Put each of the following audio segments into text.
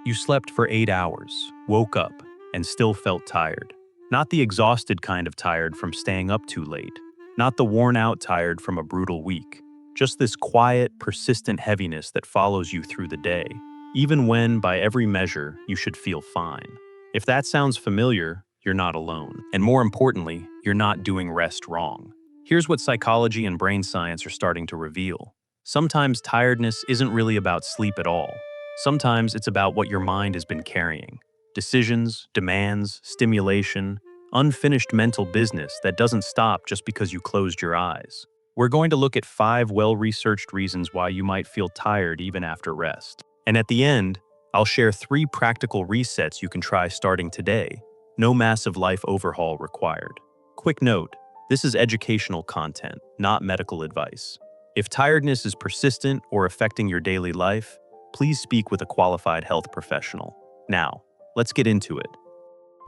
You slept for 8 hours, woke up, and still felt tired. Not the exhausted kind of tired from staying up too late. Not the worn-out tired from a brutal week. Just this quiet, persistent heaviness that follows you through the day, even when, by every measure, you should feel fine. If that sounds familiar, you're not alone. And more importantly, you're not doing rest wrong. Here's what psychology and brain science are starting to reveal. Sometimes tiredness isn't really about sleep at all. Sometimes it's about what your mind has been carrying. Decisions, demands, stimulation, unfinished mental business that doesn't stop just because you closed your eyes. We're going to look at 5 well-researched reasons why you might feel tired even after rest. And at the end, I'll share 3 practical resets you can try starting today. No massive life overhaul required. Quick note, this is educational content, not medical advice. If tiredness is persistent or affecting your daily life, please speak with a qualified health professional. Now, let's get into it.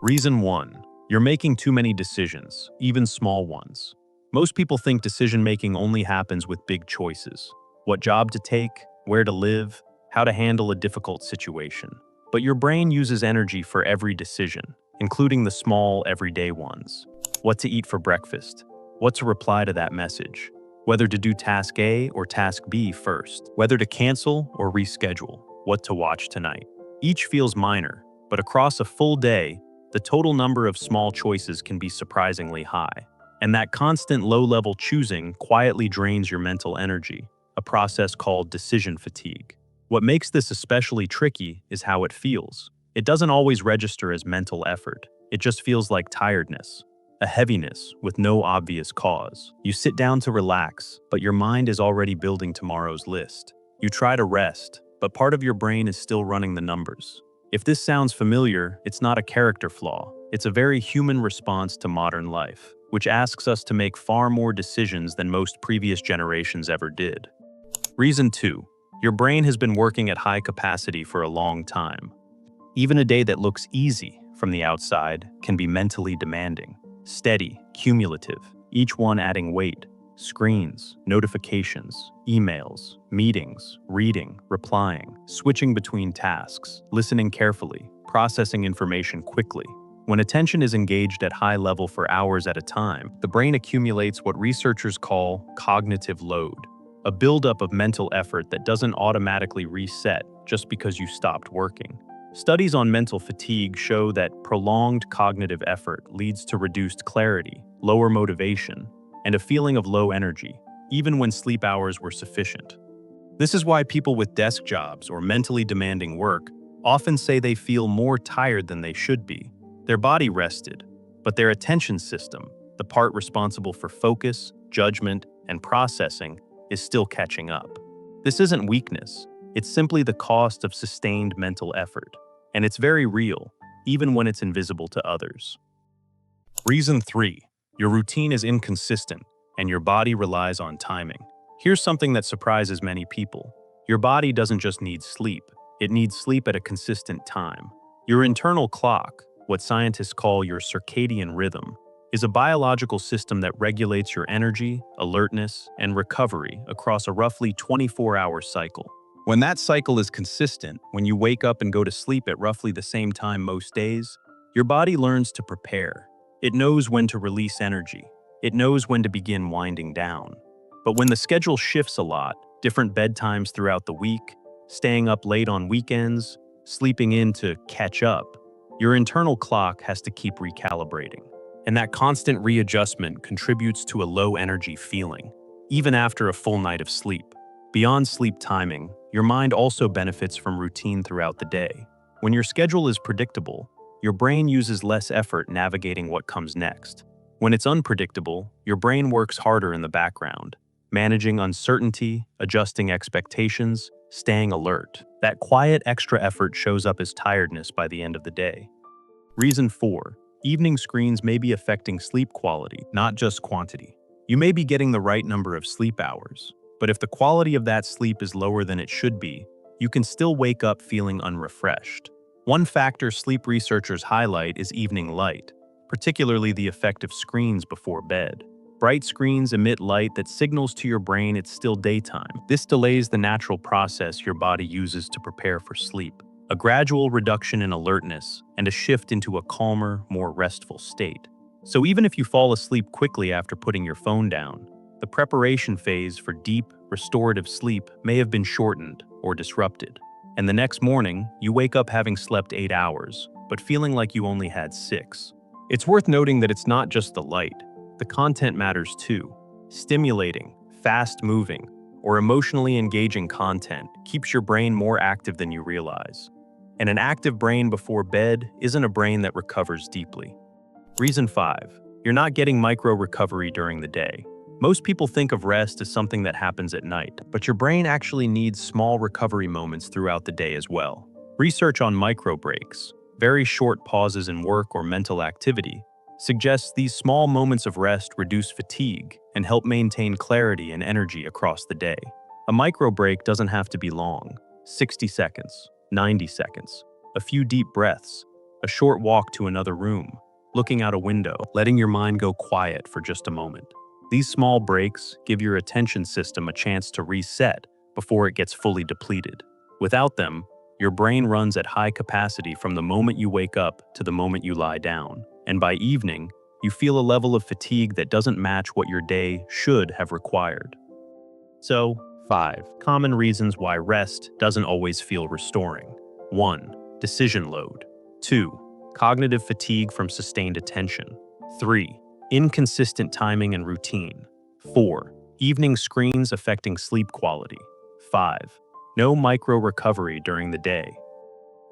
Reason 1. You're making too many decisions, even small ones. Most people think decision-making only happens with big choices. What job to take, where to live, how to handle a difficult situation. But your brain uses energy for every decision, including the small, everyday ones. What to eat for breakfast, what to reply to that message, whether to do task A or task B first, whether to cancel or reschedule, what to watch tonight. Each feels minor, but across a full day, the total number of small choices can be surprisingly high. And that constant low-level choosing quietly drains your mental energy, a process called decision fatigue. What makes this especially tricky is how it feels. It doesn't always register as mental effort. It just feels like tiredness, a heaviness with no obvious cause. You sit down to relax, but your mind is already building tomorrow's list. You try to rest, but part of your brain is still running the numbers. If this sounds familiar, it's not a character flaw. It's a very human response to modern life, which asks us to make far more decisions than most previous generations ever did. Reason 2. Your brain has been working at high capacity for a long time. Even a day that looks easy from the outside can be mentally demanding. Steady, cumulative, each one adding weight. Screens, notifications, emails, meetings, reading, replying, switching between tasks, listening carefully, processing information quickly. When attention is engaged at high level for hours at a time, the brain accumulates what researchers call cognitive load, a buildup of mental effort that doesn't automatically reset just because you stopped working. Studies on mental fatigue show that prolonged cognitive effort leads to reduced clarity, lower motivation, and a feeling of low energy, even when sleep hours were sufficient. This is why people with desk jobs or mentally demanding work often say they feel more tired than they should be. Their body rested, but their attention system, the part responsible for focus, judgment, and processing, is still catching up. This isn't weakness, it's simply the cost of sustained mental effort. And it's very real, even when it's invisible to others. Reason 3. Your routine is inconsistent, and your body relies on timing. Here's something that surprises many people. Your body doesn't just need sleep, it needs sleep at a consistent time. Your internal clock, what scientists call your circadian rhythm, is a biological system that regulates your energy, alertness, and recovery across a roughly 24-hour cycle. When that cycle is consistent, when you wake up and go to sleep at roughly the same time most days, your body learns to prepare. It knows when to release energy. It knows when to begin winding down. But when the schedule shifts a lot, different bedtimes throughout the week, staying up late on weekends, sleeping in to catch up, your internal clock has to keep recalibrating. And that constant readjustment contributes to a low energy feeling, even after a full night of sleep. Beyond sleep timing, your mind also benefits from routine throughout the day. When your schedule is predictable, your brain uses less effort navigating what comes next. When it's unpredictable, your brain works harder in the background, managing uncertainty, adjusting expectations, staying alert. That quiet extra effort shows up as tiredness by the end of the day. Reason 4. Evening screens may be affecting sleep quality, not just quantity. You may be getting the right number of sleep hours, but if the quality of that sleep is lower than it should be, you can still wake up feeling unrefreshed. One factor sleep researchers highlight is evening light, particularly the effect of screens before bed. Bright screens emit light that signals to your brain it's still daytime. This delays the natural process your body uses to prepare for sleep. a gradual reduction in alertness, and a shift into a calmer, more restful state. So even if you fall asleep quickly after putting your phone down, the preparation phase for deep, restorative sleep may have been shortened or disrupted. And the next morning, you wake up having slept 8 hours, but feeling like you only had 6. It's worth noting that it's not just the light. The content matters too. Stimulating, fast-moving, or emotionally engaging content keeps your brain more active than you realize. And an active brain before bed isn't a brain that recovers deeply. Reason 5. You're not getting micro-recovery during the day. Most people think of rest as something that happens at night, but your brain actually needs small recovery moments throughout the day as well. Research on micro breaks, very short pauses in work or mental activity, suggests these small moments of rest reduce fatigue and help maintain clarity and energy across the day. A micro break doesn't have to be long. 60 seconds, 90 seconds, a few deep breaths, a short walk to another room, looking out a window, letting your mind go quiet for just a moment. These small breaks give your attention system a chance to reset before it gets fully depleted. Without them, your brain runs at high capacity from the moment you wake up to the moment you lie down. And by evening, you feel a level of fatigue that doesn't match what your day should have required. So, 5 common reasons why rest doesn't always feel restoring. 1. Decision load. 2. Cognitive fatigue from sustained attention. 3. Inconsistent timing and routine. 4. Evening screens affecting sleep quality. 5. No micro recovery during the day.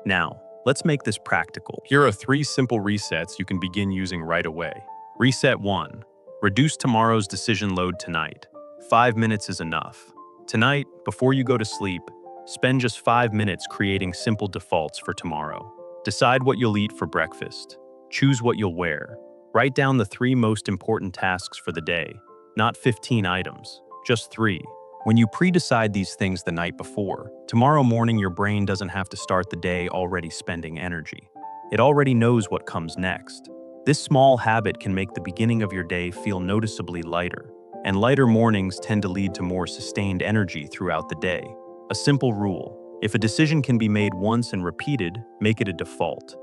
Now, let's make this practical. Here are 3 simple resets you can begin using right away. Reset 1. Reduce tomorrow's decision load tonight. 5 minutes is enough. Tonight, before you go to sleep, spend just 5 minutes creating simple defaults for tomorrow. Decide what you'll eat for breakfast. Choose what you'll wear. Write down the 3 most important tasks for the day, not 15 items, just 3. When you pre-decide these things the night before, tomorrow morning your brain doesn't have to start the day already spending energy. It already knows what comes next. This small habit can make the beginning of your day feel noticeably lighter, and lighter mornings tend to lead to more sustained energy throughout the day. A simple rule: if a decision can be made once and repeated, make it a default.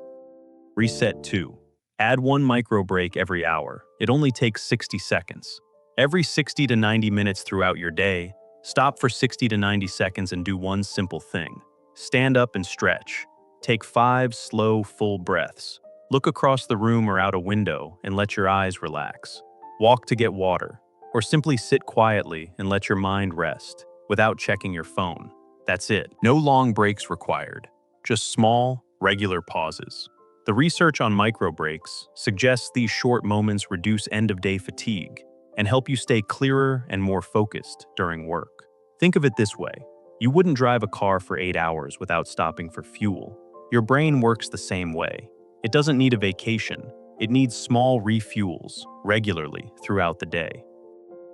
Reset 2. Add 1 micro break every hour. It only takes 60 seconds. Every 60 to 90 minutes throughout your day, stop for 60 to 90 seconds and do one simple thing. Stand up and stretch. Take 5 slow, full breaths. Look across the room or out a window and let your eyes relax. Walk to get water, or simply sit quietly and let your mind rest without checking your phone. That's it. No long breaks required, just small, regular pauses. The research on micro breaks suggests these short moments reduce end-of-day fatigue and help you stay clearer and more focused during work. Think of it this way: you wouldn't drive a car for 8 hours without stopping for fuel. Your brain works the same way. It doesn't need a vacation. It needs small refuels regularly throughout the day.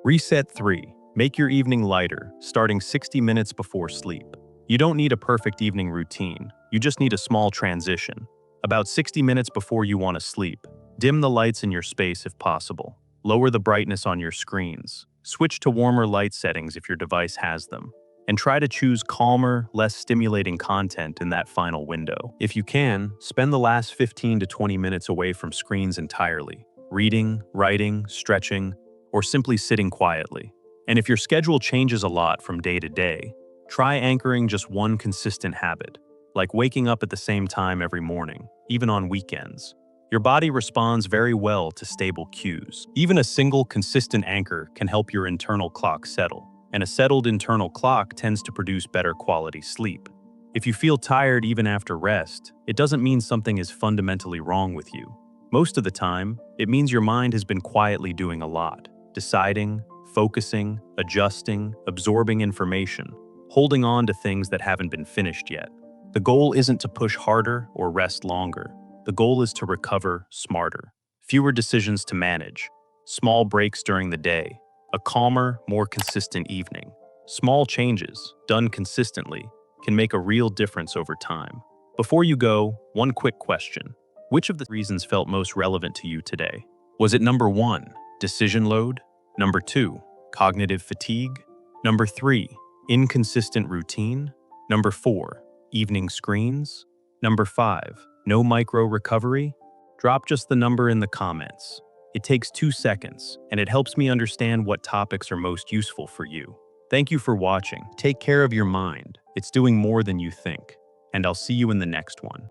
Reset 3. Make your evening lighter, starting 60 minutes before sleep. You don't need a perfect evening routine. You just need a small transition. About 60 minutes before you want to sleep, dim the lights in your space if possible. Lower the brightness on your screens. Switch to warmer light settings if your device has them. And try to choose calmer, less stimulating content in that final window. If you can, spend the last 15 to 20 minutes away from screens entirely, reading, writing, stretching, or simply sitting quietly. And if your schedule changes a lot from day to day, try anchoring just one consistent habit, like waking up at the same time every morning, even on weekends. Your body responds very well to stable cues. Even a single consistent anchor can help your internal clock settle, and a settled internal clock tends to produce better quality sleep. If you feel tired even after rest, it doesn't mean something is fundamentally wrong with you. Most of the time, it means your mind has been quietly doing a lot, deciding, focusing, adjusting, absorbing information, holding on to things that haven't been finished yet. The goal isn't to push harder or rest longer. The goal is to recover smarter. Fewer decisions to manage, small breaks during the day, a calmer, more consistent evening. Small changes, done consistently, can make a real difference over time. Before you go, one quick question. Which of the reasons felt most relevant to you today? Was it number 1, decision load? Number 2, cognitive fatigue? Number 3, inconsistent routine? Number 4, evening screens? Number 5. No micro recovery? Drop just the number in the comments. It takes 2 seconds, and it helps me understand what topics are most useful for you. Thank you for watching. Take care of your mind. It's doing more than you think. And I'll see you in the next one.